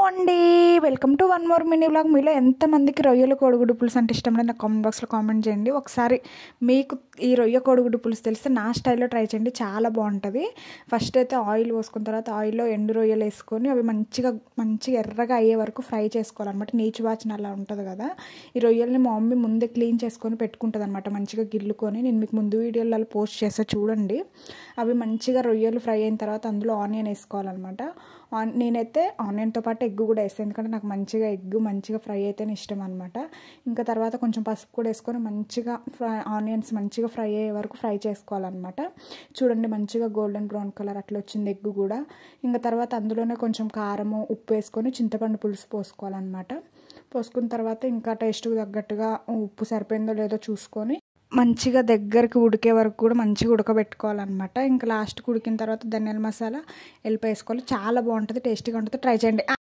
అండి, welcome to one more mini vlog. మీలో ఎంతమందికి రొయ్యలు కోడిగుడ్డు పులుసు అంటే ఇష్టం లేదు నాకు కామెంట్ బాక్స్లో కామెంట్ చేయండి. ఒకసారి మీకు ఈ రొయ్య కోడిగుడ్డు పులుసు తెలిస్తే నా స్టైల్లో ట్రై చేయండి, చాలా బాగుంటుంది. ఫస్ట్ అయితే ఆయిల్ పోసుకున్న తర్వాత ఆయిల్లో ఎండు రొయ్యలు వేసుకొని అవి మంచిగా ఎర్రగా అయ్యే వరకు ఫ్రై చేసుకోవాలన్నమాట. నీచు వాచన అలా ఉంటుంది కదా. ఈ రొయ్యల్ని మా మమ్మీ ముందే క్లీన్ చేసుకొని పెట్టుకుంటుంది అనమాట, మంచిగా గిల్లుకొని. నేను మీకు ముందు వీడియోలలో పోస్ట్ చేస్తే చూడండి. అవి మంచిగా రొయ్యలు ఫ్రై అయిన తర్వాత అందులో ఆనియన్ వేసుకోవాలన్నమాట. నేనైతే ఆనియన్తో పాటు ఎగ్ కూడా వేస్తాను, ఎందుకంటే నాకు మంచిగా ఫ్రై అయితేనే ఇష్టం అనమాట. ఇంకా తర్వాత కొంచెం పసుపు కూడా వేసుకొని మంచిగా ఆనియన్స్ మంచిగా ఫ్రై అయ్యే వరకు ఫ్రై చేసుకోవాలన్నమాట. చూడండి మంచిగా గోల్డెన్ బ్రౌన్ కలర్ అట్లా వచ్చింది ఎగ్ కూడా. ఇంకా తర్వాత అందులోనే కొంచెం కారము ఉప్పు వేసుకొని చింతపండు పులుసు పోసుకోవాలన్నమాట. పోసుకున్న తర్వాత ఇంకా టేస్ట్కి తగ్గట్టుగా ఉప్పు సరిపోయిందో లేదో చూసుకొని మంచిగా దగ్గరికి ఉడికే వరకు కూడా మంచిగా ఉడకబెట్టుకోవాలన్నమాట. ఇంకా లాస్ట్కి ఉడికిన తర్వాత ధనియాల మసాలా ఎల్లిపాయ వేసుకోవాలి. చాలా బాగుంటుంది, టేస్టీగా ఉంటుంది, ట్రై చేయండి.